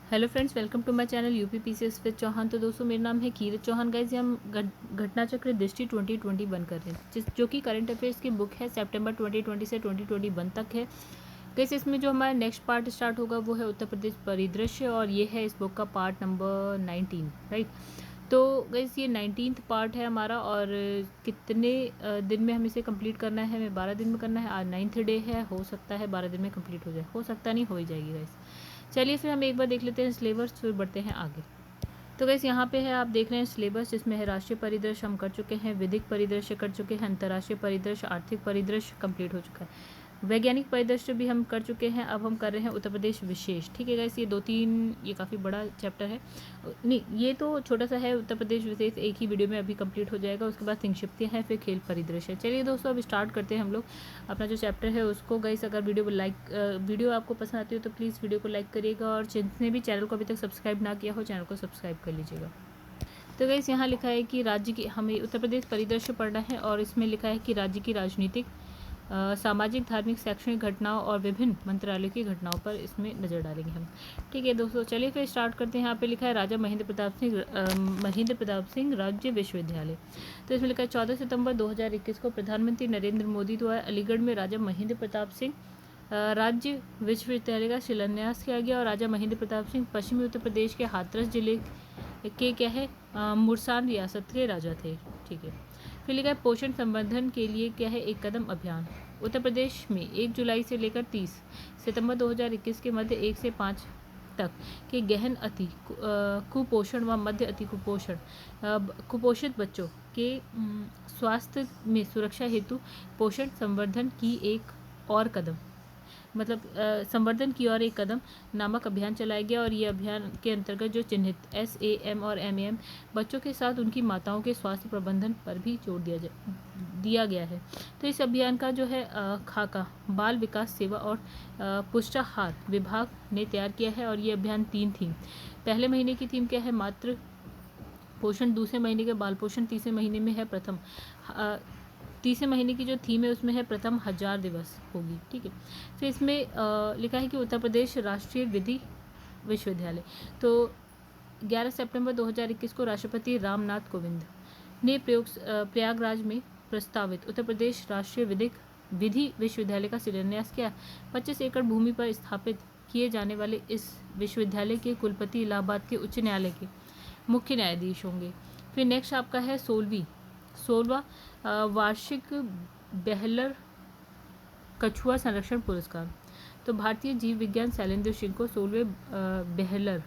Hello friends, welcome to my channel UPPCS with Chauhan. तो दोस्तों, मेरा नाम है कीरत चौहान। गाइस, हम घटना चक्र दृष्टि 2021 कर रहे हैं, जो कि करंट अफेयर्स की बुक है। सितंबर 2020 से 2021 तक है। गाइस, इसमें जो हमारा नेक्स्ट पार्ट स्टार्ट होगा वो है उत्तर प्रदेश परिदृश्य, और ये है इस बुक का पार्ट नंबर 19, राइट। तो गाइस, ये 19th पार्ट है हमारा, और कितने दिन में हम इसे कंप्लीट करना है? हमें 12 दिन में करना है। आज 9th डे है, हो सकता है 12 दिन में कंप्लीट हो जाए, हो सकता नहीं, हो ही जाएगी गाइस। चलिए फिर हम एक बार देख लेते हैं सिलेबस, फिर बढ़ते हैं आगे। तो गैस, यहाँ पे है, आप देख रहे हैं सिलेबस, जिसमें है राष्ट्रीय परिदृश्य हम कर चुके हैं, विधिक परिदृश्य कर चुके हैं, अंतर्राष्ट्रीय परिदृश्य, आर्थिक परिदृश्य कंप्लीट हो चुका है, वैज्ञानिक परिदृश्य भी हम कर चुके हैं। अब हम कर रहे हैं उत्तर प्रदेश विशेष। ठीक है गैस, ये 2-3, ये काफ़ी बड़ा चैप्टर है। नहीं, ये तो छोटा सा है। उत्तर प्रदेश विशेष एक ही वीडियो में अभी कंप्लीट हो जाएगा। उसके बाद संक्षिप्तियाँ हैं, फिर खेल परिदृश्य। चलिए दोस्तों, अब स्टार्ट करते हैं हम लोग अपना जो चैप्टर है उसको। गैस, अगर वीडियो आपको पसंद आती हो तो प्लीज़ वीडियो को लाइक करिएगा, और जिसने भी चैनल को अभी तक सब्सक्राइब ना किया हो, चैनल को सब्सक्राइब कर लीजिएगा। तो गैस, यहाँ लिखा है कि राज्य की, हमें उत्तर प्रदेश परिदृश्य पढ़ना है, और इसमें लिखा है कि राज्य की राजनीतिक, सामाजिक, धार्मिक, शैक्षणिक घटनाओं और विभिन्न मंत्रालयों की घटनाओं पर इसमें नज़र डालेंगे हम। ठीक है दोस्तों, चलिए फिर स्टार्ट करते हैं। यहाँ पे लिखा है राजा महेंद्र प्रताप सिंह राज्य विश्वविद्यालय। तो इसमें लिखा है 14 सितंबर 2021 को प्रधानमंत्री नरेंद्र मोदी द्वारा अलीगढ़ में राजा महेंद्र प्रताप सिंह राज्य विश्वविद्यालय का शिलान्यास किया गया। और राजा महेंद्र प्रताप सिंह पश्चिमी उत्तर प्रदेश के हाथरस जिले के क्या है मुरसान रियासत के राजा थे। ठीक है, फिर लिखा है पोषण संवर्धन के लिए क्या है एक कदम अभियान। उत्तर प्रदेश में 1 जुलाई से लेकर 30 सितंबर 2021 के मध्य 1 से 5 तक के गहन अति कुपोषण व मध्य अति कुपोषण कुपोषित बच्चों के स्वास्थ्य में सुरक्षा हेतु पोषण संवर्धन की एक और कदम, मतलब संवर्धन की ओर एक कदम नामक अभियान चलाया गया। और ये अभियान के अंतर्गत जो चिन्हित SAM और MAM बच्चों के साथ उनकी माताओं के स्वास्थ्य प्रबंधन पर भी जोर दिया गया है। तो इस अभियान का जो है खाका बाल विकास सेवा और पुष्टाहार विभाग ने तैयार किया है। और ये अभियान 3 थीम, पहले महीने की थीम क्या है मातृ पोषण, दूसरे महीने के बाल पोषण, तीसरे महीने में है प्रथम तीसरे महीने की जो थीम है उसमें है प्रथम 1000 दिवस होगी। ठीक है, फिर इसमें लिखा है कि उत्तर प्रदेश राष्ट्रीय विधि विश्वविद्यालय। तो 11 सितंबर 2021 को राष्ट्रपति रामनाथ कोविंद ने प्रयागराज में प्रस्तावित उत्तर प्रदेश राष्ट्रीय विधि विश्वविद्यालय का शिलान्यास किया। 25 एकड़ भूमि पर स्थापित किए जाने वाले इस विश्वविद्यालय के कुलपति इलाहाबाद के उच्च न्यायालय के मुख्य न्यायाधीश होंगे। फिर नेक्स्ट आपका है 16वां वार्षिक बेहलर कछुआ संरक्षण पुरस्कार। तो भारतीय जीव विज्ञान शैलेंद्र सिंह को 16वें बेहलर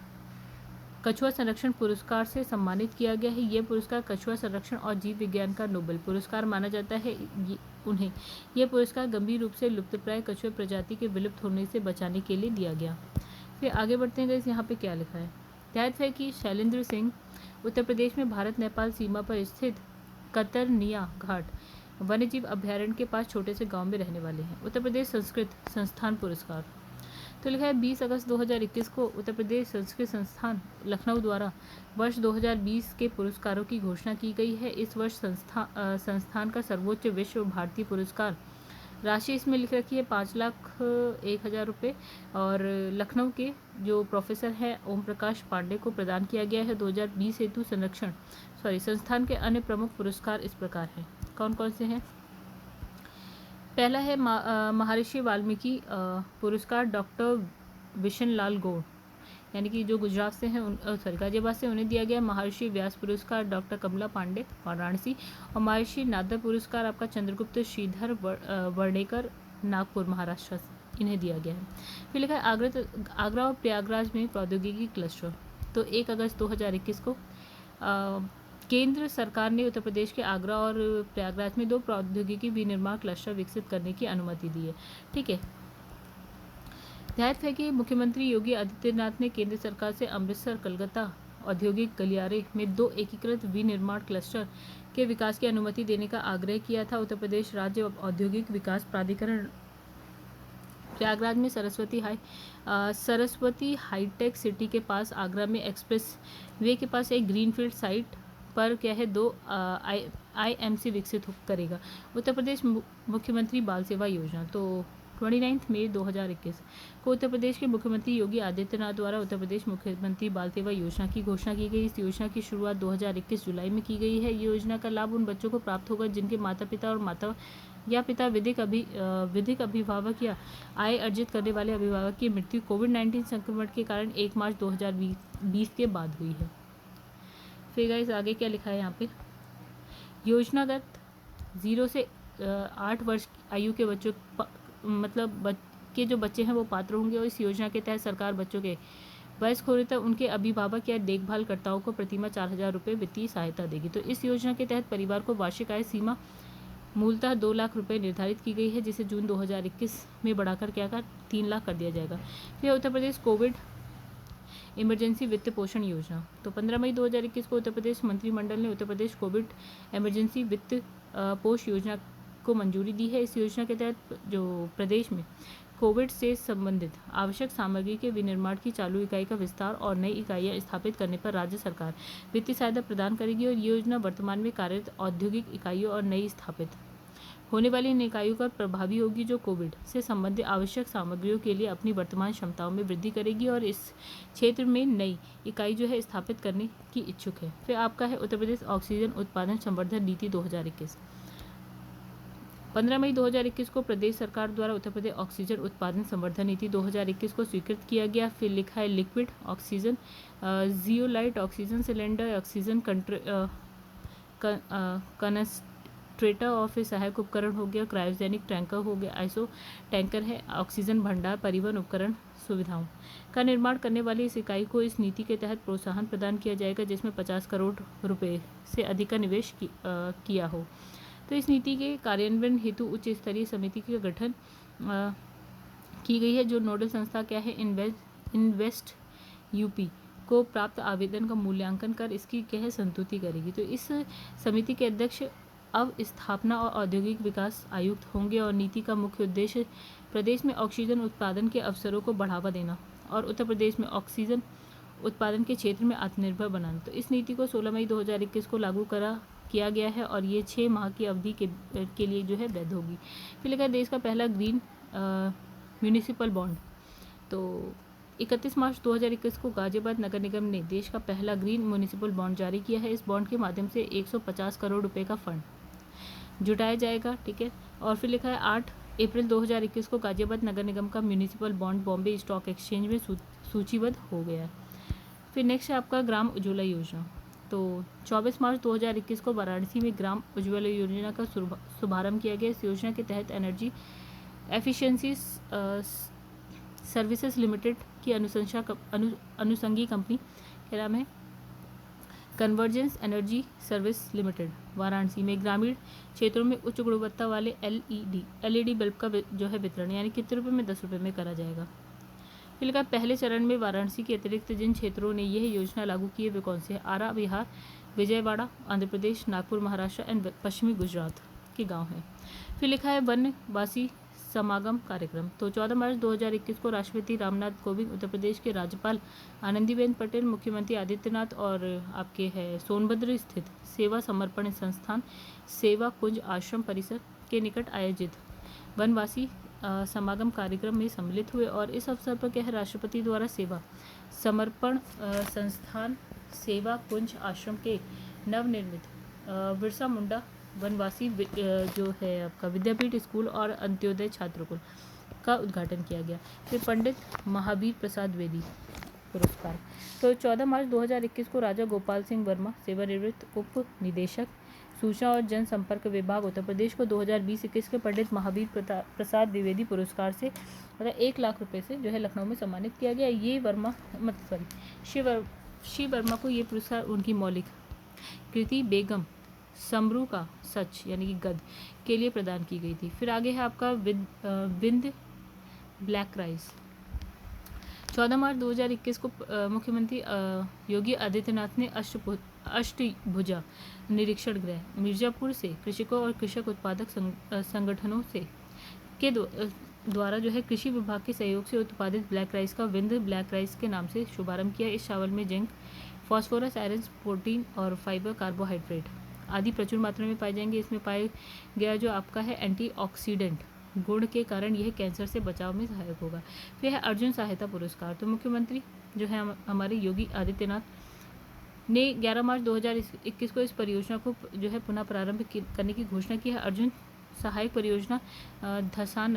कछुआ संरक्षण पुरस्कार से सम्मानित किया गया है। यह पुरस्कार कछुआ संरक्षण और जीव विज्ञान का नोबेल पुरस्कार माना जाता है। उन्हें यह पुरस्कार गंभीर रूप से लुप्तप्राय कछुआ प्रजाति के विलुप्त होने से बचाने के लिए दिया गया। फिर आगे बढ़ते हैं, यहाँ पे क्या लिखा है। ध्यात है कि शैलेंद्र सिंह उत्तर प्रदेश में भारत नेपाल सीमा पर स्थित कतरनिया घाट वन्यजीव अभ्यारण्य के पास छोटे से गांव में रहने वाले हैं। उत्तर प्रदेश संस्कृत संस्थान पुरस्कार। तो लिखा है 20 अगस्त 2021 को उत्तर प्रदेश संस्कृत संस्थान लखनऊ द्वारा वर्ष 2020 के पुरस्कारों की घोषणा की गई है। इस वर्ष संस्थान का सर्वोच्च विश्व भारती पुरस्कार राशि इसमें लिख रखी है 5,01,000 रुपये, और लखनऊ के जो प्रोफेसर हैं ओम प्रकाश पांडे को प्रदान किया गया है 2020 हेतु संस्थान के अन्य प्रमुख पुरस्कार इस प्रकार हैं। कौन कौन से हैं? पहला है महर्षि वाल्मीकि पुरस्कार डॉक्टर विशन लाल गौड़, यानी कि जो गुजरात से हैं, गाजियाबाद से, उन्हें दिया गया। महर्षि व्यास पुरस्कार डॉक्टर कमला पांडे वाराणसी। और महर्षि नादर पुरस्कार आपका चंद्रगुप्त श्रीधर वर्णेकर नागपुर महाराष्ट्र से, इन्हें दिया गया है। फिर लिखा है आगरा और प्रयागराज में प्रौद्योगिकी क्लस्टर। तो 1 अगस्त 2021 को केंद्र सरकार ने उत्तर प्रदेश के आगरा और प्रयागराज में 2 प्रौद्योगिकी विनिर्माण क्लस्टर विकसित करने की अनुमति दी है। ठीक है, ध्यात है कि मुख्यमंत्री योगी आदित्यनाथ ने केंद्र सरकार से अमृतसर कलकत्ता औद्योगिक गलियारे में 2 एकीकृत विनिर्माण क्लस्टर के विकास की अनुमति देने का आग्रह किया था। उत्तर प्रदेश राज्य औद्योगिक विकास प्राधिकरण प्रयागराज में सरस्वती हाईटेक सिटी के पास आगरा में एक्सप्रेस वे के पास एक ग्रीनफील्ड साइट पर क्या है 2 IMC विकसित करेगा। उत्तर प्रदेश मुख्यमंत्री बाल सेवा योजना। तो 29 मई 2021 को उत्तर प्रदेश के मुख्यमंत्री योगी आदित्यनाथ द्वारा उत्तर प्रदेश मुख्यमंत्री बाल सेवा योजना की घोषणा की गई। इस योजना की शुरुआत 2021 जुलाई में की गई है। ये योजना का लाभ उन बच्चों को प्राप्त होगा जिनके माता पिता और पिता विधिक अभिभावक या आय अर्जित करने वाले अभिभावक की मृत्यु कोविड-19 संक्रमण के कारण 1 मार्च 2020 के बाद हुई है। फिर गाइस आगे क्या लिखा है यहाँ पे, योजनागत 0 से 8 वर्ष आयु के बच्चों के जो बच्चे हैं वो पात्र होंगे और इस योजना के तहत सरकार बच्चों के वयस्क होने तक उनके अभिभावक या देखभालकर्ताओं को प्रतिमाह 4,000 रुपये वित्तीय सहायता देगी। तो इस योजना के तहत परिवार को वार्षिक आय सीमा मूलतः 2 लाख रुपए निर्धारित की गई है, जिसे जून 2021 में बढ़ाकर 3 लाख कर दिया जाएगा। फिर उत्तर प्रदेश कोविड इमरजेंसी वित्त पोषण योजना। तो 15 मई 2021 को उत्तर प्रदेश मंत्रिमंडल ने उत्तर प्रदेश कोविड इमरजेंसी वित्त पोष योजना को मंजूरी दी है। इस योजना के तहत जो प्रदेश में कोविड से संबंधित आवश्यक सामग्री के विनिर्माण की चालू इकाई का विस्तार और नई इकाइयां स्थापित करने पर राज्य सरकार वित्तीय सहायता प्रदान करेगी और ये योजना वर्तमान में कार्यरत औद्योगिक इकाइयों और नई स्थापित होने वाली इन इकाइयों पर प्रभावी होगी जो कोविड से संबंधित आवश्यक सामग्रियों के लिए अपनी वर्तमान क्षमताओं में वृद्धि करेगी और इस क्षेत्र में नई इकाई जो है स्थापित करने की इच्छुक है। फिर आपका है उत्तर प्रदेश ऑक्सीजन उत्पादन संवर्धन नीति 2021। 15 मई 2021 को प्रदेश सरकार द्वारा उत्तर प्रदेश ऑक्सीजन उत्पादन संवर्धन नीति 2021 को स्वीकृत किया गया। फिर लिखा है liquid oxygen, zeolite oxygen cylinder, oxygen concentrator और फिर सहायक उपकरण हो गया, क्रायोजेनिक टैंकर हो गया, आइसो टैंकर है, ऑक्सीजन भंडार परिवहन उपकरण सुविधाओं का निर्माण करने वाली इस इकाई को इस नीति के तहत प्रोत्साहन प्रदान किया जाएगा, जिसमें 50 करोड़ रुपए से अधिक का निवेश किया हो। तो इस नीति के कार्यान्वयन हेतु उच्च स्तरीय समिति का गठन की गई है, जो नोडल संस्था क्या है, इन्वेस्ट यूपी को प्राप्त आवेदन का मूल्यांकन कर इसकी क्या है संतुष्टि करेगी। तो इस समिति के अध्यक्ष अब स्थापना और औद्योगिक विकास आयुक्त होंगे और नीति का मुख्य उद्देश्य प्रदेश में ऑक्सीजन उत्पादन के अवसरों को बढ़ावा देना और उत्तर प्रदेश में ऑक्सीजन उत्पादन के क्षेत्र में आत्मनिर्भर बनाना। तो इस नीति को 16 मई 2021 को लागू किया गया है और ये 6 माह की अवधि के लिए जो है वैध होगी। फिर लिखा है देश का पहला ग्रीन म्यूनिसिपल बॉन्ड। तो 31 मार्च 2021 को गाजियाबाद नगर निगम ने देश का पहला ग्रीन म्यूनिसिपल बॉन्ड जारी किया है। इस बॉन्ड के माध्यम से 150 करोड़ रुपए का फंड जुटाया जाएगा, ठीक है। और फिर लिखा है 8 अप्रैल 2021 को गाजियाबाद नगर निगम का municipal bond Bombay stock exchange में सूचीबद्ध हो गया है। फिर नेक्स्ट है आपका ग्राम उज्ज्वला योजना। तो 24 मार्च 2021 को वाराणसी में ग्राम उज्ज्वला योजना का शुभारंभ किया गया। इस योजना के तहत एनर्जी एफिशिएंसी सर्विसेज लिमिटेड की अनुषंगी कंपनी क्या नाम है, convergence energy service limited Varanasi में ग्रामीण क्षेत्रों में उच्च गुणवत्ता वाले एलईडी बल्ब का जो है वितरण यानी कितने रुपये में, 10 रुपये में करा जाएगा। फिर का पहले चरण में वाराणसी के अतिरिक्त जिन क्षेत्रों ने यह योजना लागू की है वे कौन से हैं, आरा बिहार, विजयवाड़ा आंध्र प्रदेश, नागपुर महाराष्ट्र एंड पश्चिमी गुजरात के गांव हैं। फिर लिखा है वनवासी समागम कार्यक्रम। तो 14 मार्च 2021 को राष्ट्रपति रामनाथ कोविंद, उत्तर प्रदेश के राज्यपाल आनंदीबेन पटेल, मुख्यमंत्री आदित्यनाथ और आपके है सोनभद्र स्थित सेवा समर्पण संस्थान सेवा कुंज आश्रम परिसर के निकट आयोजित वनवासी समागम कार्यक्रम में सम्मिलित हुए और इस अवसर पर क्या है राष्ट्रपति द्वारा सेवा समर्पण संस्थान सेवा कुंज आश्रम के नवनिर्मित बिरसा मुंडा वनवासी जो है आपका विद्यापीठ स्कूल और अंत्योदय छात्रकुल का उद्घाटन किया गया। फिर पंडित महावीर प्रसाद द्विवेदी पुरस्कार। तो 14 मार्च 2021 को राजा गोपाल सिंह वर्मा, सेवानिवृत्त उप निदेशक सूचना और जनसंपर्क विभाग उत्तर प्रदेश को 2020-21 के पंडित महावीर प्रसाद द्विवेदी पुरस्कार से मतलब 1 लाख रुपए से जो है लखनऊ में सम्मानित किया गया। ये श्री वर्मा को ये पुरस्कार उनकी मौलिक कृति बेगम समरू का सच यानी कि गद के लिए प्रदान की गई थी। फिर आगे है आपका विंद ब्लैक राइस। 14 मार्च 2021 को मुख्यमंत्री योगी आदित्यनाथ ने अष्टभुजा निरीक्षण गृह मिर्जापुर से कृषकों और कृषक उत्पादक संगठनों से के द्वारा जो है कृषि विभाग के सहयोग से उत्पादित ब्लैक राइस का विंद ब्लैक राइस के नाम से शुभारंभ किया। इस चावल में जिंक, फॉस्फोरस, आयरन, प्रोटीन और फाइबर, कार्बोहाइड्रेट आदि प्रचुर मात्रा में पाए जाएंगे। इसमें पाया गया जो आपका है एंटीऑक्सीडेंट गुण के कारण यह कैंसर से बचाव में सहायक होगा। फिर है अर्जुन सहायता पुरस्कार। तो मुख्यमंत्री जो है हमारे योगी आदित्यनाथ ने 11 मार्च 2021 को इस परियोजना को जो है पुनः प्रारंभ करने की घोषणा की है। अर्जुन सहायक परियोजना धसान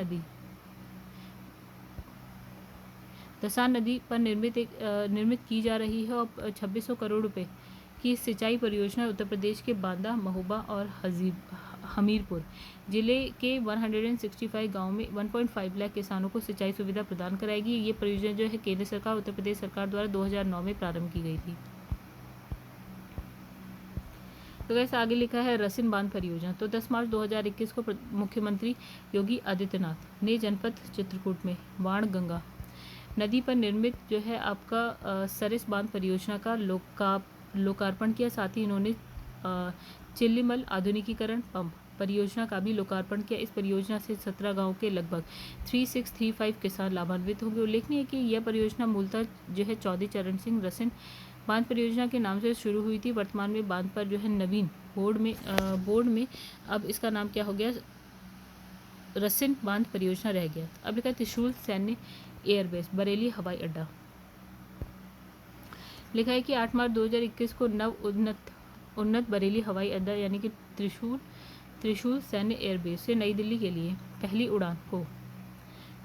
नदी पर निर्मित की जा रही है और 2600 करोड़ रुपए की सिंचाई परियोजना उत्तर प्रदेश के बांदा, महोबा और हमीरपुर जिले के 165 गांव में 1.5 लाख किसानों को सिंचाई सुविधा प्रदान कराएगी। ये परियोजना जो है केंद्र सरकार उत्तर प्रदेश सरकार द्वारा 2009 में प्रारंभ की गई थी। तो वैसे आगे लिखा है रसिन बांध परियोजना। तो 10 मार्च 2021 को मुख्यमंत्री योगी आदित्यनाथ ने जनपद चित्रकूट में बाणगंगा नदी पर निर्मित जो है आपका सरिस बांध परियोजना का लोकार्पण किया। साथ ही इन्होंने चिल्लीमल आधुनिकीकरण पंप परियोजना का भी लोकार्पण किया। इस परियोजना से 17 गांव के लगभग 3635 किसान लाभान्वित होंगे। उल्लेखनीय है कि यह परियोजना मूलतः जो है चौधरी चरण सिंह रसिन बांध परियोजना के नाम से शुरू हुई थी। वर्तमान में बांध पर जो है नवीन बोर्ड में अब इसका नाम क्या हो गया, रसिन बांध परियोजना रह गया। अब लिखा त्रिशूल सैन्य एयरबेस बरेली हवाई अड्डा। लिखा है कि 8 मार्च 2021 को नव उन्नत बरेली हवाई अड्डा यानी कि त्रिशूल सैन्य एयरबेस से नई दिल्ली के लिए पहली उड़ान को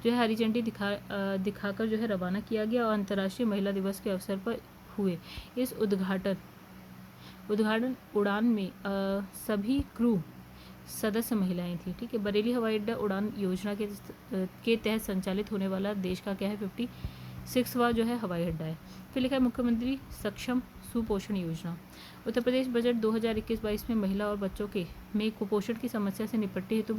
जो है हरी झंडी दिखाकर जो है रवाना किया गया और अंतर्राष्ट्रीय महिला दिवस के अवसर पर हुए इस उद्घाटन उड़ान में सभी क्रू सदस्य महिलाएं थी। ठीक है। बरेली हवाई अड्डा उड़ान योजना के तहत संचालित होने वाला देश का क्या है 56वां जो है हवाई अड्डा है। फिर लिखा है मुख्यमंत्री सक्षम सुपोषण योजना। उत्तर प्रदेश बजट 2021-22 में महिला और बच्चों में कुपोषण की समस्या से निपटने हेतु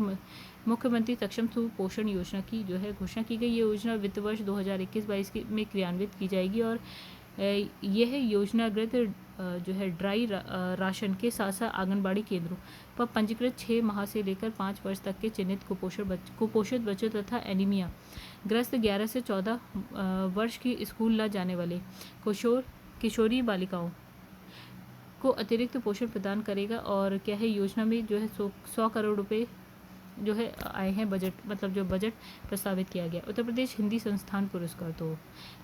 मुख्यमंत्री सक्षम सुपोषण योजना की जो है घोषणा की गई। ये योजना वित्त वर्ष 2021-22 में क्रियान्वित की जाएगी और यह योजनागत जो है ड्राई राशन के साथ साथ आंगनबाड़ी केंद्रों पर पंजीकृत 6 माह से लेकर 5 वर्ष तक के चिन्हित कुपोषित बच्चों तथा एनीमिया ग्रस्त 11 से 14 वर्ष की स्कूल न जाने वाले किशोरी बालिकाओं को अतिरिक्त पोषण प्रदान करेगा। और क्या है योजना में जो है 100 करोड़ रुपए जो है आए हैं बजट, मतलब जो बजट प्रस्तावित किया गया। उत्तर प्रदेश हिंदी संस्थान पुरस्कार। तो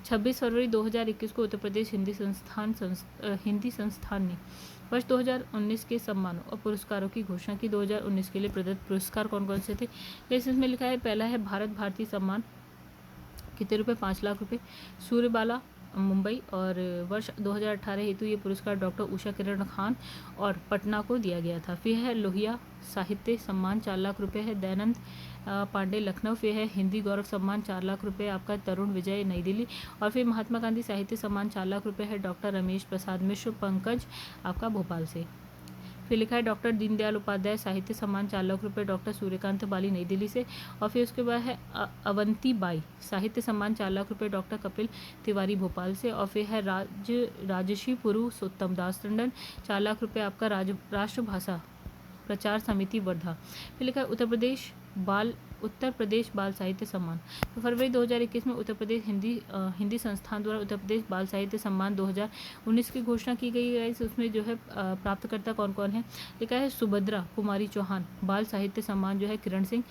26 फरवरी 2021 को उत्तर प्रदेश हिंदी संस्थान ने वर्ष 2019 के सम्मानों और पुरस्कारों की घोषणा की। 2019 के लिए प्रदत्त पुरस्कार कौन कौन से थे, इसमें लिखा है पहला है भारत भारती सम्मान, कितने रुपए 5 लाख रुपए, सूर्यबाला मुंबई। और वर्ष 2018 हेतु ये पुरस्कार डॉक्टर उषा किरण खान और पटना को दिया गया था। फिर है लोहिया साहित्य सम्मान 4 लाख रुपए है दयानंद पांडे लखनऊ। फिर है हिंदी गौरव सम्मान 4 लाख रुपए आपका तरुण विजय नई दिल्ली। और फिर महात्मा गांधी साहित्य सम्मान 4 लाख रुपए है डॉक्टर रमेश प्रसाद मिश्र पंकज आपका भोपाल से। फिर लिखा है डॉक्टर दीनदयाल उपाध्याय साहित्य सम्मान 4 लाख रुपए डॉक्टर सूर्यकांत बाली नई दिल्ली से। और फिर उसके बाद है अवंती बाई साहित्य सम्मान 4 लाख रुपए डॉक्टर कपिल तिवारी भोपाल से। और फिर है राजश्री पुरुषोत्तम दास टंडन 4 लाख रुपए आपका राष्ट्रभाषा प्रचार समिति वर्धा। फिर लिखा है उत्तर प्रदेश बाल साहित्य सम्मान। तो फरवरी 2021 में उत्तर प्रदेश हिंदी संस्थान द्वारा उत्तर प्रदेश बाल साहित्य सम्मान 2019 की घोषणा की गई है। उसमें जो है प्राप्तकर्ता कौन कौन है, लिखा है सुभद्रा कुमारी चौहान बाल साहित्य सम्मान जो है किरण सिंह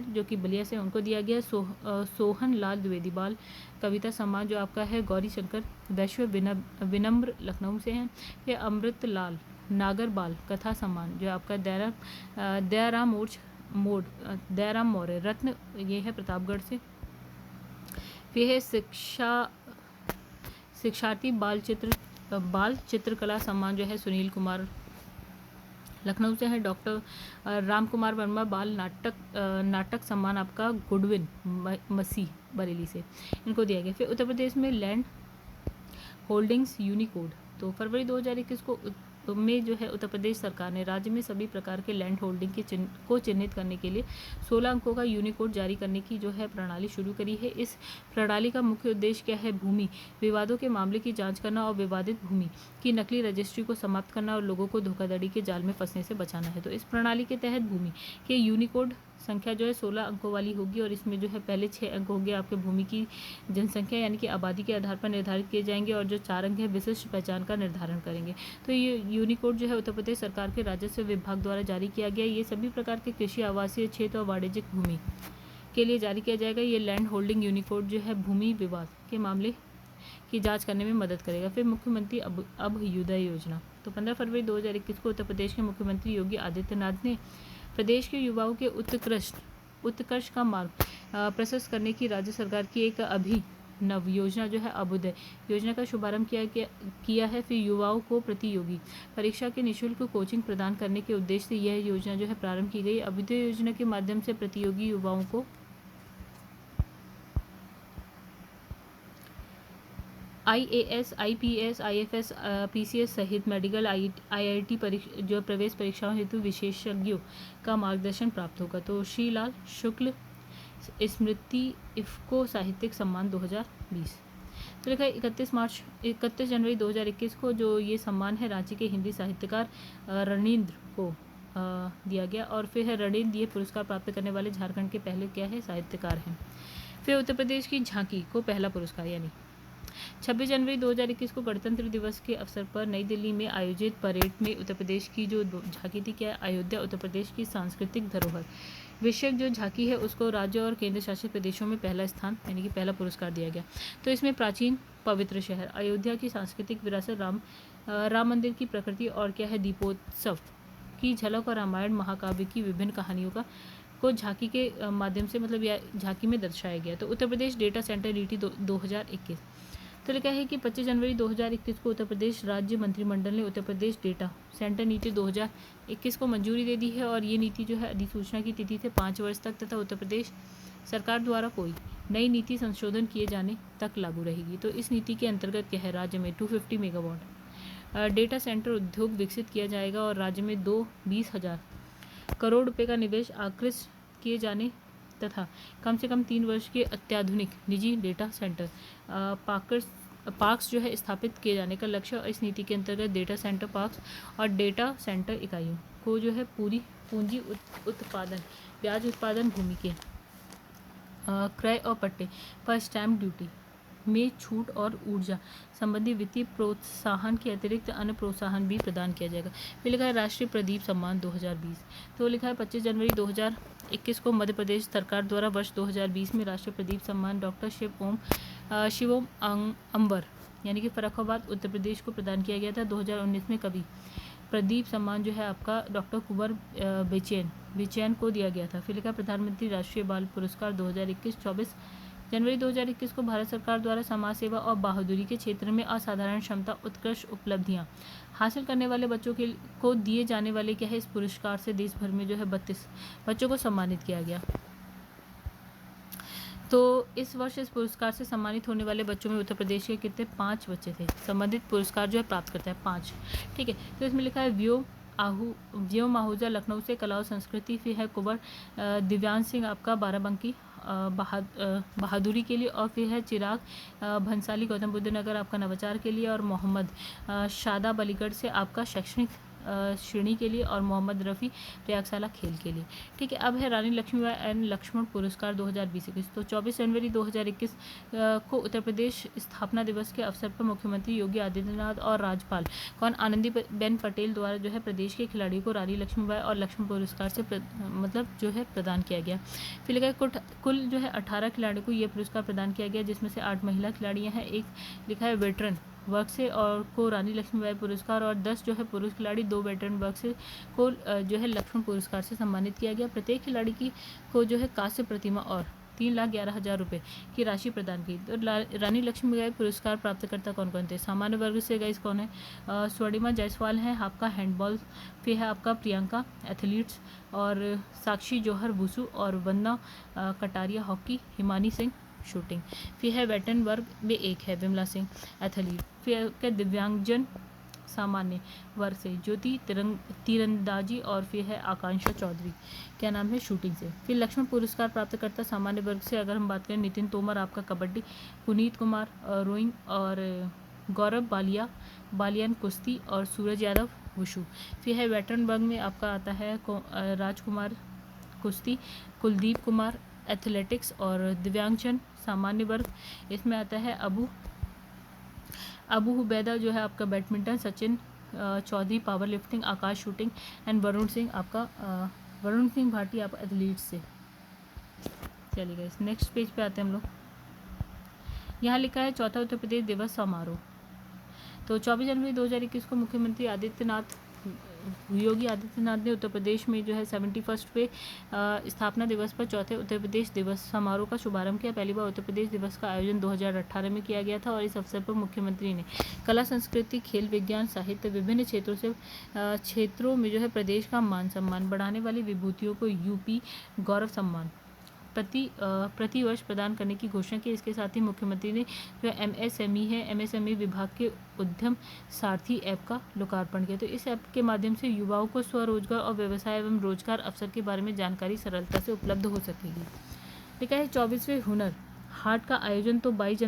जो कि बलिया से उनको दिया गया। सोहन लाल द्विवेदी बाल कविता सम्मान जो आपका है गौरी शंकर वैश्व विनम्र लखनऊ से हैं। फिर अमृत लाल नागर बाल कथा सम्मान जो आपका दयाराम मौर्य रत्न ये है प्रतापगढ़ से। फिर है शिक्षार्थी बाल चित्रकला सम्मान जो है सुनील कुमार लखनऊ से है। डॉक्टर राम कुमार वर्मा बाल नाटक सम्मान आपका गुडविन मसीह बरेली से इनको दिया गया। फिर उत्तर प्रदेश में लैंड होल्डिंग्स यूनिकोड। तो फरवरी 2021 में जो है उत्तर प्रदेश सरकार ने राज्य में सभी प्रकार के लैंड होल्डिंग को चिन्हित करने के लिए 16 अंकों का यूनिकोड जारी करने की जो है प्रणाली शुरू करी है। इस प्रणाली का मुख्य उद्देश्य क्या है, भूमि विवादों के मामले की जांच करना और विवादित भूमि की नकली रजिस्ट्री को समाप्त करना और लोगों को धोखाधड़ी के जाल में फंसने से बचाना है। तो इस प्रणाली के तहत भूमि के यूनिकोड संख्या जो है 16 अंकों वाली होगी और इसमें जो है पहले 6 अंक होंगे आपके भूमि की जनसंख्या यानी कि आबादी के आधार पर निर्धारित किए जाएंगे और जो 4 अंक है विशिष्ट पहचान का निर्धारण करेंगे। तो ये यूनिकोड जो है उत्तर प्रदेश सरकार के राजस्व विभाग द्वारा जारी किया गया। ये सभी प्रकार के कृषि, आवासीय क्षेत्र और वाणिज्यिक भूमि के लिए जारी किया जाएगा। ये लैंड होल्डिंग यूनिकोड जो है भूमि विवाद के मामले की जांच करने में मदद करेगा। फिर मुख्यमंत्री अभ्युदय योजना, तो 15 फरवरी 2021 को उत्तर प्रदेश के मुख्यमंत्री योगी आदित्यनाथ ने प्रदेश के युवाओं के उत्कर्ष का मार्ग प्रशस्त करने की राज्य सरकार की एक अभिनव योजना जो है अभ्युदय योजना का शुभारंभ किया है। फिर युवाओं को प्रतियोगी परीक्षा के निःशुल्क कोचिंग प्रदान करने के उद्देश्य से यह योजना जो है प्रारंभ की गई। अभ्युदय योजना के माध्यम से प्रतियोगी युवाओं को IAS, IPS, IFS, PCS सहित मेडिकल IIT जो प्रवेश परीक्षाओं हेतु विशेषज्ञों का मार्गदर्शन प्राप्त होगा। तो श्रीलाल शुक्ल स्मृति इफ्को साहित्यिक सम्मान 2020। तो लिखा है 31 जनवरी 2021 को जो ये सम्मान है रांची के हिंदी साहित्यकार रणेंद्र को दिया गया और फिर है रणेंद्र ये पुरस्कार प्राप्त करने वाले झारखंड के पहले क्या है साहित्यकार हैं। फिर उत्तर प्रदेश की झांकी को पहला पुरस्कार यानी 26 जनवरी 2021 को गणतंत्र दिवस के अवसर पर नई दिल्ली में आयोजित परेड में उत्तर प्रदेश की जो झांकी थी क्या अयोध्या उत्तर प्रदेश की सांस्कृतिक धरोहर विषयक जो झांकी है उसको राज्य और केंद्र शासित प्रदेशों में पहला स्थान यानी कि पहला पुरस्कार दिया गया। तो इसमें प्राचीन पवित्र शहर अयोध्या की सांस्कृतिक विरासत राम मंदिर की प्रकृति और क्या है दीपोत्सव की झलक और रामायण महाकाव्य की विभिन्न कहानियों को झांकी के माध्यम से मतलब या झांकी में दर्शाया गया। तो उत्तर प्रदेश डेटा सेंटर नीति 2021। तो लिखा है कि 25 जनवरी 2021 को उत्तर प्रदेश राज्य मंत्रिमंडल ने उत्तर प्रदेश डेटा सेंटर नीति 2021 को मंजूरी दे दी है और ये नीति जो है अधिसूचना की तिथि से 5 वर्ष तक तथा उत्तर प्रदेश सरकार द्वारा कोई नई नीति संशोधन किए जाने तक लागू रहेगी। तो इस नीति के अंतर्गत क्या है राज्य में 250 मेगावाट डेटा सेंटर उद्योग विकसित किया जाएगा और राज्य में 20,000 करोड़ रुपये का निवेश आकृष्ट किए जाने तथा कम से कम 3 वर्ष के अत्याधुनिक निजी डेटा सेंटर पार्क्स जो है स्थापित किए जाने का लक्ष्य। और इस नीति के अंतर्गत डेटा सेंटर पार्क्स और डेटा सेंटर इकाइयों को जो है पूरी पूंजी उत्पादन ब्याज उत्पादन भूमि के क्रय और पट्टे पर स्टैम्प ड्यूटी में छूट और ऊर्जा संबंधी वित्तीय प्रोत्साहन के अतिरिक्त अन्य प्रोत्साहन भी प्रदान किया जाएगा। फिर लिखा है राष्ट्रीय प्रदीप सम्मान 2020। तो लिखा है 25 जनवरी 2021 को मध्य प्रदेश सरकार द्वारा वर्ष 2020 में राष्ट्रीय प्रदीप सम्मान डॉक्टर शिवोम अंबर यानी कि फर्रुखाबाद उत्तर प्रदेश को प्रदान किया गया था। 2019 में कभी प्रदीप सम्मान जो है आपका डॉक्टर कुंवर बेचैन को दिया गया था। फिर लिखा प्रधानमंत्री राष्ट्रीय बाल पुरस्कार 2021। 24 जनवरी 2021 को भारत सरकार द्वारा समाज सेवा और बहादुरी के क्षेत्र में असाधारण क्षमता उत्कृष्ट उपलब्धियां हासिल करने वाले बच्चों को दिए जाने वाले क्या है इस पुरस्कार से देश भर में जो है 32 बच्चों को सम्मानित किया गया। तो इस वर्ष इस पुरस्कार से सम्मानित होने वाले बच्चों में उत्तर प्रदेश के कितने 5 बच्चे थे संबंधित पुरस्कार जो है प्राप्त करता है 5। ठीक है, तो इसमें लिखा है व्योम आहूजा लखनऊ से कला और संस्कृति। फिर है कुंवर दिव्यांश सिंह आपका बाराबंकी बहादुरी के लिए और फिर है चिराग भंसाली गौतम बुद्ध नगर आपका नवाचार के लिए और मोहम्मद शादाब अलीगढ़ से आपका शैक्षणिक श्रेणी के लिए और मोहम्मद रफ़ी प्रयागशाला खेल के लिए। ठीक है, अब है रानी लक्ष्मीबाई एन लक्ष्मण पुरस्कार 2020-21। तो 24 जनवरी 2021 को उत्तर प्रदेश स्थापना दिवस के अवसर पर मुख्यमंत्री योगी आदित्यनाथ और राज्यपाल आनंदीबेन पटेल द्वारा जो है प्रदेश के खिलाड़ियों को रानी लक्ष्मीबाई और लक्ष्मण पुरस्कार से जो है प्रदान किया गया। फिर लिखा कुल जो है 18 खिलाड़ियों को ये पुरस्कार प्रदान किया गया जिसमें से 8 महिला खिलाड़ियाँ हैं, एक लिखा है वेटरन वर्ग से और को रानी लक्ष्मीबाई पुरस्कार और 10 जो है पुरुष खिलाड़ी 2 वेटरन वर्ग से को जो है लक्ष्मण पुरस्कार से सम्मानित किया गया। प्रत्येक खिलाड़ी को जो है कांस्य प्रतिमा और 3,11,000 रुपये की राशि प्रदान की। तो रानी लक्ष्मीबाई पुरस्कार प्राप्तकर्ता कौन कौन थे? सामान्य वर्ग से गाइस कौन है? स्वर्णिमा जायसवाल है आपका हैंडबॉल, फिर है आपका प्रियंका एथलीट्स और साक्षी जौहर वुसू और वंदना कटारिया हॉकी, हिमानी सिंह शूटिंग। फिर है वेटरन वर्ग में एक है विमला सिंह एथलीट। फिर के दिव्यांगजन सामान्य वर्ग से ज्योति तीरंदाजी और फिर है आकांक्षा चौधरी क्या नाम है शूटिंग से। फिर लक्ष्मण पुरस्कार प्राप्तकर्ता सामान्य वर्ग से अगर हम बात करें नितिन तोमर आपका कबड्डी, पुनीत कुमार रोइंग और गौरव बालियान कुश्ती और सूरज यादव वुशु। फिर है वेटरन वर्ग में आपका आता है राजकुमार कुश्ती, कुलदीप कुमार एथलेटिक्स और दिव्यांगजन सामान्य वर्ग, इसमें आता है अबू हुबैदा जो है आपका badminton, Sachin Chaudhary power lifting, Akash shooting and Varun Singh Bhati आप एथलीट्स से। चलिए गाइस नेक्स्ट पेज पे आते हैं हम लोग। यहाँ लिखा है चौथा उत्तर प्रदेश दिवस समारोह। तो 24 जनवरी 2021 को मुख्यमंत्री योगी आदित्यनाथ ने उत्तर प्रदेश में जो है 71 पे स्थापना दिवस पर चौथे उत्तर प्रदेश दिवस समारोह का शुभारंभ किया। पहली बार उत्तर प्रदेश दिवस का आयोजन 2018 में किया गया था और इस अवसर पर मुख्यमंत्री ने कला, संस्कृति, खेल, विज्ञान, साहित्य विभिन्न क्षेत्रों में जो है प्रदेश का मान सम्मान बढ़ाने वाली विभूतियों को यूपी गौरव सम्मान प्रति वर्ष प्रदान करने की घोषणा की। इसके साथ ही मुख्यमंत्री ने जो एमएसएमई विभाग के उद्यम सारथी ऐप का लोकार्पण किया। तो इस ऐप के माध्यम से युवाओं को स्वरोजगार और व्यवसाय एवं रोजगार अवसर के बारे में जानकारी सरलता से उपलब्ध हो सकेगी। लिखा है 24वें हुनर हाट का आयोजन तो 22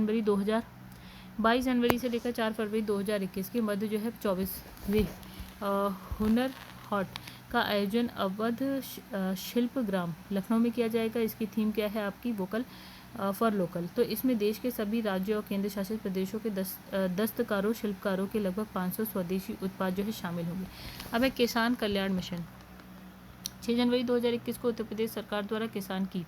जनवरी से लेकर 4 फरवरी 2021 के मध्य जो है 24वें हुनर हाट का आयोजन अवध शिल्प ग्राम लखनऊ में किया जाएगा। इसकी थीम क्या है आपकी वोकल फॉर लोकल। तो इसमें देश के सभी राज्यों और केंद्र शासित प्रदेशों के दस्तकारों शिल्पकारों के लगभग 500 स्वदेशी उत्पाद जो है शामिल होंगे। अब है किसान कल्याण मिशन। 6 जनवरी 2021 को उत्तर प्रदेश सरकार द्वारा किसान की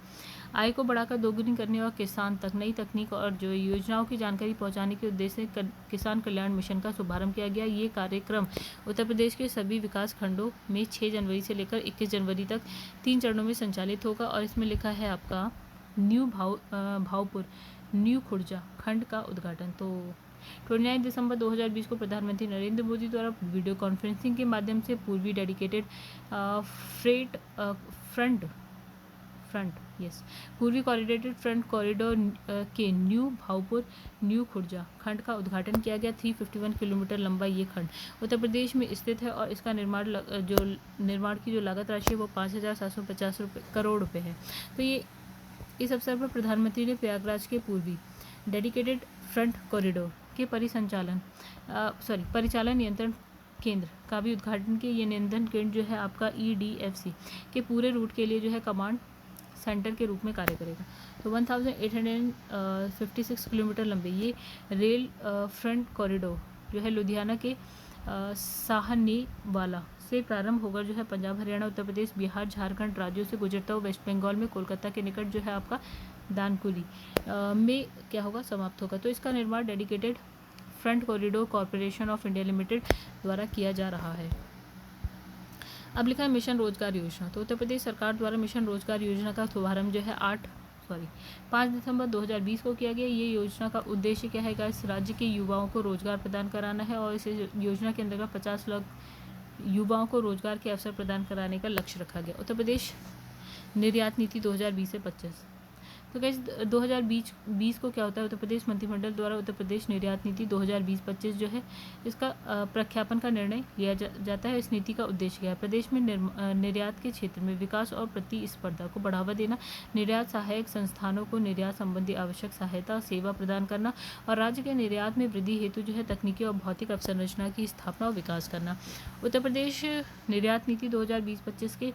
आय को बढ़ाकर दोगुनी करने और किसान तक नई तकनीक और जो योजनाओं की जानकारी पहुंचाने के उद्देश्य से किसान कल्याण मिशन का शुभारंभ किया गया। ये कार्यक्रम उत्तर प्रदेश के सभी विकास खंडों में 6 जनवरी से लेकर 21 जनवरी तक 3 चरणों में संचालित होगा। और इसमें लिखा है आपका भावपुर न्यू खुर्जा खंड का उद्घाटन। तो 29 दिसंबर 2020 को प्रधानमंत्री नरेंद्र मोदी द्वारा वीडियो कॉन्फ्रेंसिंग के माध्यम से पूर्वी डेडिकेटेड पूर्वी कॉरिडोरेटेड फ्रंट कॉरिडोर के न्यू भावपुर न्यू खुर्जा खंड का उद्घाटन किया गया। 351 किलोमीटर लंबा ये खंड उत्तर प्रदेश में स्थित है और इसका निर्माण की जो लागत राशि है वो 5,750 करोड़ रुपए है। तो ये इस अवसर पर प्रधानमंत्री ने प्रयागराज के पूर्वी डेडिकेटेड फ्रंट कॉरिडोर के परिचालन नियंत्रण केंद्र का भी उद्घाटन किया। ये नियंत्रण केंद्र जो है आपका EDFC के पूरे रूट के लिए जो है कमांड सेंटर के रूप में कार्य करेगा। तो 1856 किलोमीटर लंबे ये रेल फ्रंट कॉरिडोर जो है लुधियाना के साहनेवाला से प्रारंभ होकर जो है पंजाब, हरियाणा, उत्तर प्रदेश, बिहार, झारखंड राज्यों से गुजरता हुआ वेस्ट बंगाल में कोलकाता के निकट जो है आपका दानकुनी में क्या होगा समाप्त होगा। तो इसका निर्माण dedicated front corridor corporation of India limited द्वारा किया जा रहा है। अब लिखा है मिशन रोजगार योजना। तो उत्तर प्रदेश सरकार द्वारा मिशन रोजगार योजना का शुभारंभ जो है 5 दिसंबर 2020 को किया गया। ये योजना का उद्देश्य क्या है इस राज्य के युवाओं को रोजगार प्रदान कराना है और इस योजना के अंतर्गत 50 लाख युवाओं को रोजगार के अवसर प्रदान कराने का लक्ष्य रखा गया। उत्तर प्रदेश निर्यात नीति 2020 से 25। तो गाइस 2020 को क्या होता है उत्तर प्रदेश मंत्रिमंडल द्वारा उत्तर प्रदेश निर्यात नीति 2020-25 जो है इसका प्रख्यापन का निर्णय लिया जाता है। इस नीति का उद्देश्य क्या है प्रदेश में निर्यात के क्षेत्र में विकास और प्रतिस्पर्धा को बढ़ावा देना, निर्यात सहायक संस्थानों को निर्यात संबंधी आवश्यक सहायता सेवा प्रदान करना और राज्य के निर्यात में वृद्धि हेतु जो है तकनीकी और भौतिक अवसंरचना की स्थापना और विकास करना। उत्तर प्रदेश निर्यात नीति 2020-25 के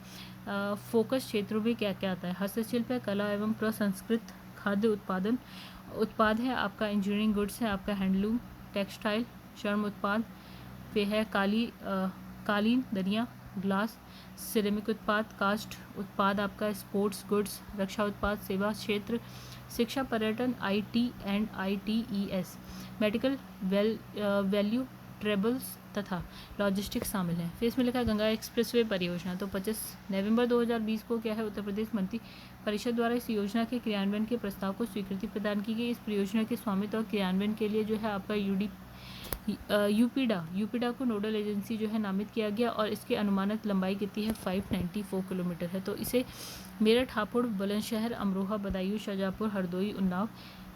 फोकस क्षेत्रों में क्या क्या आता है हस्तशिल्प है, कला एवं प्रसंस्कृत खाद्य उत्पाद है, आपका इंजीनियरिंग गुड्स है, आपका हैंडलूम टेक्सटाइल श्रम उत्पाद पे है, कालीन दरिया ग्लास सिरेमिक उत्पाद, कास्ट उत्पाद आपका स्पोर्ट्स गुड्स, रक्षा उत्पाद, सेवा क्षेत्र, शिक्षा पर्यटन, ITES, मेडिकल वैल्यू ट्रेबल्स तथा लॉजिस्टिक्स शामिल है। फिर इसमें लिखा है गंगा एक्सप्रेसवे परियोजना। तो 25 नवंबर 2020 को क्या है उत्तर प्रदेश मंत्री परिषद द्वारा इस योजना के क्रियान्वयन के प्रस्ताव को स्वीकृति प्रदान की गई। इस परियोजना के स्वामित्व और क्रियान्वयन के लिए जो है आपका यूपीडा को नोडल एजेंसी जो है नामित किया गया और इसकी अनुमानित लंबाई कितनी है 594 किलोमीटर है। तो इसे मेरठ, हापुड़, बुलंदशहर, अमरोहा, बदायूं, शाहजहाँपुर, हरदोई, उन्नाव,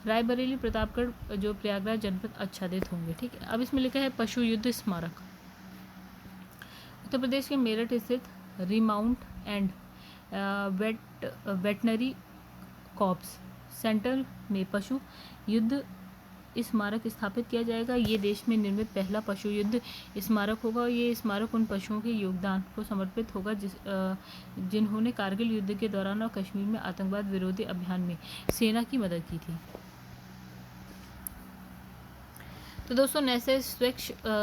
रायबरेली, प्रतापगढ़ जो प्रयागराज जनपद आच्छादित होंगे। ठीक है। अब इसमें लिखा है पशु युद्ध स्मारक। उत्तर प्रदेश के मेरठ स्थित remount and veterinary corps centre में पशु युद्ध स्मारक स्थापित किया जाएगा। ये देश में निर्मित पहला पशु युद्ध स्मारक होगा और ये स्मारक उन पशुओं के योगदान को समर्पित होगा जिन्होंने कारगिल युद्ध के दौरान और कश्मीर में आतंकवाद विरोधी अभियान में सेना की मदद की थी। तो दोस्तों नेक्स्ट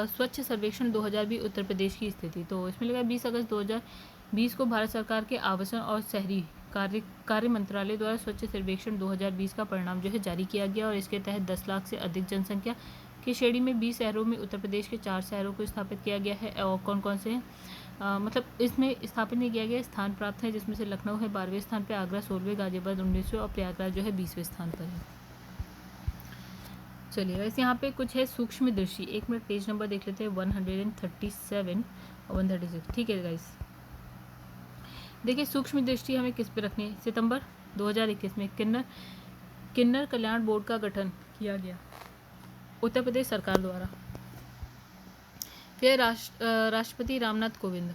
स्वच्छ सर्वेक्षण 2020 उत्तर प्रदेश की स्थिति। तो इसमें लिखा 20 अगस्त 2020 को भारत सरकार के आवासन और शहरी कार्य मंत्रालय द्वारा स्वच्छ सर्वेक्षण 2020 का परिणाम जो है जारी किया गया और इसके तहत 10 लाख से अधिक जनसंख्या की श्रेणी में 20 शहरों में उत्तर प्रदेश के 4 शहरों को स्थापित किया गया है। और कौन कौन से हैं मतलब इसमें स्थापित नहीं किया गया, स्थान प्राप्त है, जिसमें से लखनऊ है 12वें स्थान पर, आगरा 16वें, गाजियाबाद 19वें और प्रयागराज जो है 20वें स्थान पर है। चलिए वैसे यहाँ पे कुछ है सूक्ष्म दृष्टि। एक मिनट पेज नंबर देख लेते हैं 137 और 136। ठीक है गाइस, देखिए सूक्ष्म दृष्टि हमें किस पे रखनी है। सितंबर 2021 में किन्नर कल्याण बोर्ड का गठन किया गया उत्तर प्रदेश सरकार द्वारा। फिर राष्ट्रपति रामनाथ कोविंद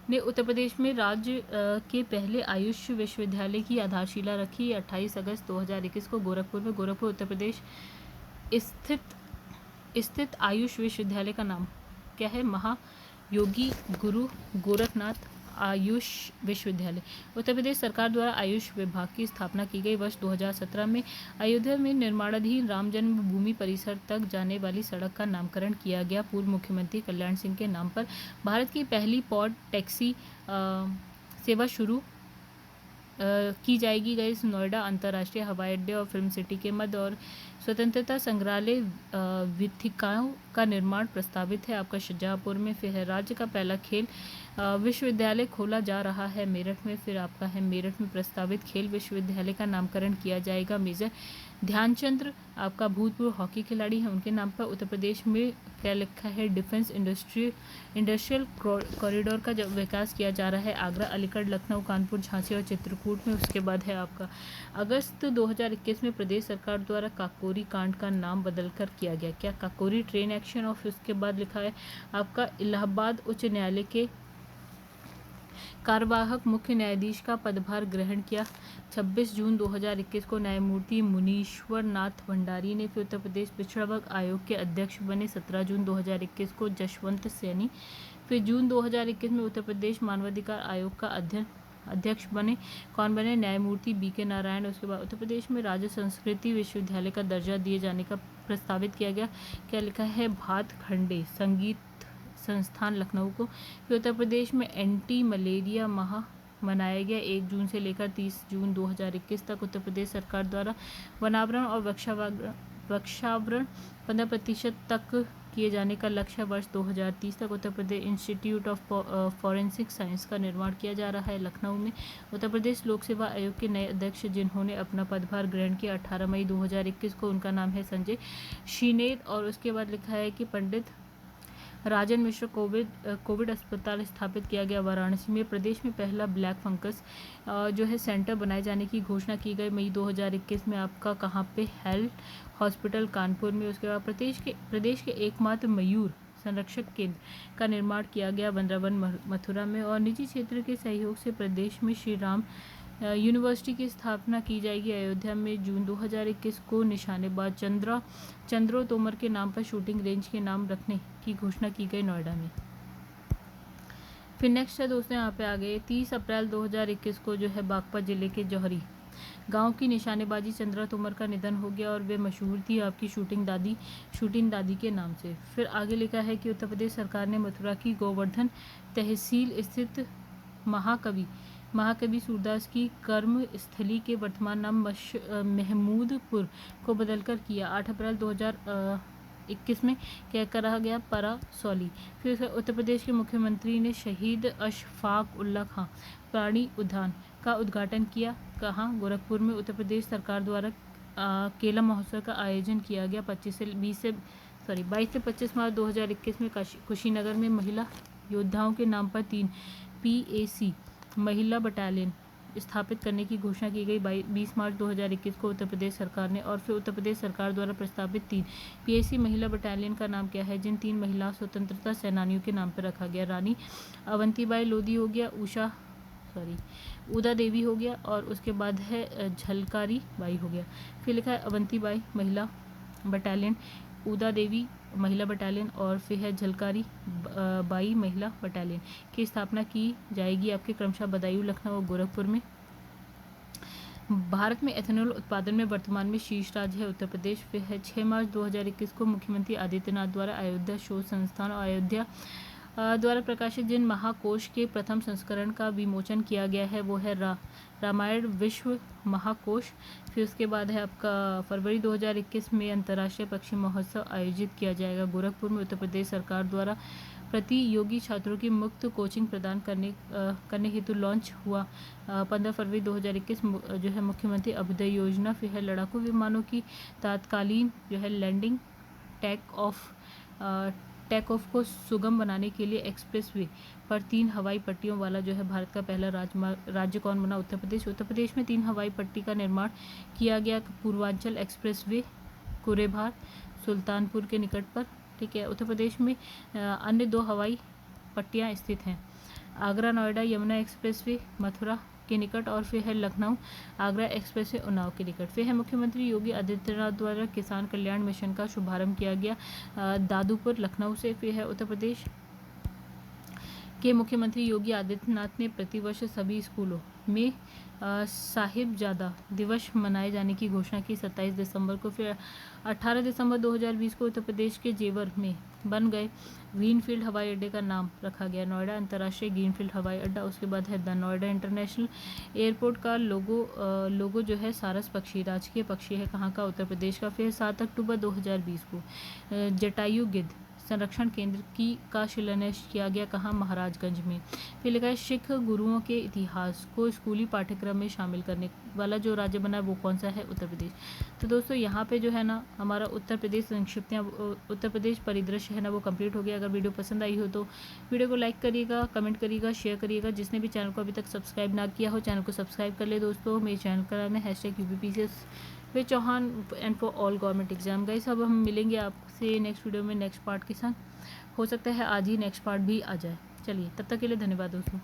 ने उत्तर प्रदेश में राज्य के पहले आयुष विश्वविद्यालय की आधारशिला रखी। 28 अगस्त 2021 को गोरखपुर में, गोरखपुर उत्तर प्रदेश स्थित आयुष विश्वविद्यालय का नाम क्या है? महायोगी गुरु गोरखनाथ आयुष विश्वविद्यालय। उत्तर प्रदेश सरकार द्वारा आयुष विभाग की स्थापना की गई। वर्ष 2017 में अयोध्या में निर्माणाधीन राम जन्मभूमि परिसर तक जाने वाली सड़क का नामकरण किया गया पूर्व मुख्यमंत्री कल्याण सिंह के नाम पर। भारत की पहली पॉड टैक्सी सेवा शुरू की जाएगी। गई नोएडा अंतर्राष्ट्रीय हवाई अड्डे और फिल्म सिटी के मध्य और स्वतंत्रता संग्रहालय वीथिकाओं का निर्माण प्रस्तावित है आपका शाहजहाँपुर में। फिर है राज्य का पहला खेल विश्वविद्यालय खोला जा रहा है मेरठ में। फिर आपका है मेरठ में प्रस्तावित खेल विश्वविद्यालय का नामकरण किया जाएगा मेजर ध्यानचंद्र आपका भूतपूर्व हॉकी खिलाड़ी है उनके नाम पर। उत्तर प्रदेश में क्या लिखा है? डिफेंस इंडस्ट्रियल कॉरिडोर का जब विकास किया जा रहा है आगरा, अलीगढ़, लखनऊ, कानपुर, झांसी और चित्रकूट में। उसके बाद है आपका अगस्त 2021 में प्रदेश सरकार द्वारा काकोरी कांड का नाम बदलकर किया गया। क्या? Kakori train action. और उसके बाद लिखा है आपका इलाहाबाद उच्च न्यायालय के कार्यवाहक मुख्य न्यायाधीश का पदभार ग्रहण किया। 26 जून 2021 को न्यायमूर्ति मुनीश्वर नाथ भंडारी ने। फिर उत्तर प्रदेश पिछड़ा वर्ग आयोग के अध्यक्ष बने 17 जून 2021 को जशवंत सैनी। फिर जून 2021 में उत्तर प्रदेश मानवाधिकार आयोग का अध्यक्ष बने। कौन बने? न्यायमूर्ति BK नारायण। उसके बाद उत्तर प्रदेश में राज्य संस्कृति विश्वविद्यालय का दर्जा दिए जाने का प्रस्तावित किया गया। क्या लिखा है? भातखंडे संगीत संस्थान लखनऊ को। फिर उत्तर प्रदेश में एंटी मलेरिया माह मनाया गया 1 जून से लेकर 30 जून 2021 तक। उत्तर प्रदेश सरकार द्वारा वनावरण और वृक्षावरण 15% तक किए जाने का लक्ष्य। वर्ष 2030 तक Uttar Pradesh institute of forensic science का निर्माण किया जा रहा है लखनऊ में। उत्तर प्रदेश लोक सेवा आयोग के नए अध्यक्ष जिन्होंने अपना पदभार ग्रहण किया 18 मई 2021 को, उनका नाम है संजय शीनेर। और उसके बाद लिखा है कि पंडित राजन मिश्र कोविड अस्पताल स्थापित किया गया वाराणसी में। प्रदेश में पहला ब्लैक फंगस जो है सेंटर बनाए जाने की घोषणा की गई मई 2021 में। आपका कहाँ पे? हेल्थ हॉस्पिटल कानपुर में। उसके बाद प्रदेश के एकमात्र मयूर संरक्षक केंद्र का निर्माण किया गया वृंदावन मथुरा में। और निजी क्षेत्र के सहयोग से प्रदेश में श्री राम यूनिवर्सिटी की स्थापना की जाएगी अयोध्या में। जून 2021 को निशानेबाज चंद्रो तोमर के नाम पर शूटिंग रेंज के नाम रखने की घोषणा की गई नोएडा में। फिर नेक्स्ट है दोस्तों यहाँ पे आ गए 30 अप्रैल 2021 को जो है बागपत जिले के जौहरी गांव की निशानेबाजी चंद्रा तोमर का निधन हो गया और वे मशहूर थी आपकी शूटिंग दादी के नाम से। फिर आगे लिखा है कि उत्तर प्रदेश सरकार ने मथुरा की गोवर्धन तहसील स्थित महाकवि सूरदास की कर्म स्थली के वर्तमान नाम महमूदपुर को बदलकर किया। 8 अप्रैल 2021 में क्या करा गया? परासौली। फिर उत्तर प्रदेश के मुख्यमंत्री ने शहीद अशफाक उल्ला खां प्राणी उद्यान का उद्घाटन किया। कहाँ? गोरखपुर में। उत्तर प्रदेश सरकार द्वारा केला महोत्सव का आयोजन किया गया 22 से 25 मार्च 2021 में कुशीनगर में। महिला योद्धाओं के नाम पर 3 PAC महिला बटालियन स्थापित करने की घोषणा की गई 20 मार्च 2021 को उत्तर प्रदेश सरकार ने। और फिर उत्तर प्रदेश सरकार द्वारा प्रस्तावित 3 PAC महिला बटालियन का नाम क्या है? जिन 3 महिला स्वतंत्रता सेनानियों के नाम पर रखा गया। रानी अवंतीबाई लोधी हो गया, उदा देवी हो गया और उसके बाद है झलकारी बाई हो गया। फिर लिखा है अवंतीबाई महिला बटालियन उदा देवी महिला बटालियन और फिर है झलकारी बाई महिला बटालियन की स्थापना की जाएगी आपके क्रमशः बदायूं, लखनऊ और गोरखपुर में। भारत में एथेनॉल उत्पादन में वर्तमान में शीर्ष राज्य है उत्तर प्रदेश। फिर है 6 मार्च 2021 को मुख्यमंत्री आदित्यनाथ द्वारा अयोध्या शोध संस्थान और अयोध्या द्वारा प्रकाशित जिन महाकोश के प्रथम संस्करण का विमोचन किया गया है वो है रामायण विश्व महाकोश। फिर उसके बाद है आपका फरवरी 2021 में अंतर्राष्ट्रीय पक्षी महोत्सव आयोजित किया जाएगा गोरखपुर में। उत्तर प्रदेश सरकार द्वारा प्रतियोगी छात्रों की मुफ्त कोचिंग प्रदान करने हेतु लॉन्च हुआ 15 फरवरी 2021 जो है मुख्यमंत्री अभ्युदय योजना। फिर है लड़ाकू विमानों की तात्कालीन जो है लैंडिंग टेक ऑफ को सुगम बनाने के लिए एक्सप्रेस वे पर 3 हवाई पट्टियों वाला जो है भारत का पहला राज्य कौन बना? उत्तर प्रदेश। उत्तर प्रदेश में 3 हवाई पट्टी का निर्माण किया गया पूर्वांचल एक्सप्रेस वे कुरेभार सुल्तानपुर के निकट पर। ठीक है, उत्तर प्रदेश में अन्य 2 हवाई पट्टियां स्थित हैं, आगरा नोएडा यमुना एक्सप्रेसवे मथुरा के निकट और फिर है लखनऊ आगरा एक्सप्रेसवे उन्नाव के निकट। फिर है मुख्यमंत्री योगी आदित्यनाथ द्वारा किसान कल्याण मिशन का शुभारंभ किया गया दादूपुर लखनऊ से। फिर है उत्तर प्रदेश के मुख्यमंत्री योगी आदित्यनाथ ने प्रतिवर्ष सभी स्कूलों में साहिबजादा दिवस मनाए जाने की घोषणा की 27 दिसंबर को। फिर 18 दिसंबर 2020 को उत्तर प्रदेश के जेवर में बन गए ग्रीनफील्ड हवाई अड्डे का नाम रखा गया नोएडा अंतर्राष्ट्रीय ग्रीनफील्ड हवाई अड्डा। उसके बाद है द नोएडा इंटरनेशनल एयरपोर्ट का लोगो जो है सारस पक्षी राजकीय पक्षी है कहाँ का? उत्तर प्रदेश का। फिर 7 अक्टूबर 2020 को जटायु गिद्ध संरक्षण केंद्र का शिलान्यास किया गया कहाँ? महाराजगंज में। फिर लिखा है सिख गुरुओं के इतिहास को स्कूली पाठ्यक्रम में शामिल करने वाला जो राज्य बना है वो कौन सा है? उत्तर प्रदेश। तो दोस्तों यहाँ पे जो है ना हमारा उत्तर प्रदेश संक्षिप्त उत्तर प्रदेश परिदृश्य है ना वो कंप्लीट हो गया। अगर वीडियो पसंद आई हो तो वीडियो को लाइक करिएगा, कमेंट करिएगा, शेयर करिएगा। जिसने भी चैनल को अभी तक सब्सक्राइब ना किया हो चैनल को सब्सक्राइब कर ले दोस्तों। मेरे चैनल का नाम है #UPPCS वे Chauhan and for all government exam. Guys अब हम मिलेंगे आपसे नेक्स्ट वीडियो में नेक्स्ट पार्ट के साथ। हो सकता है आज ही नेक्स्ट पार्ट भी आ जाए। चलिए तब तक के लिए धन्यवाद दोस्तों।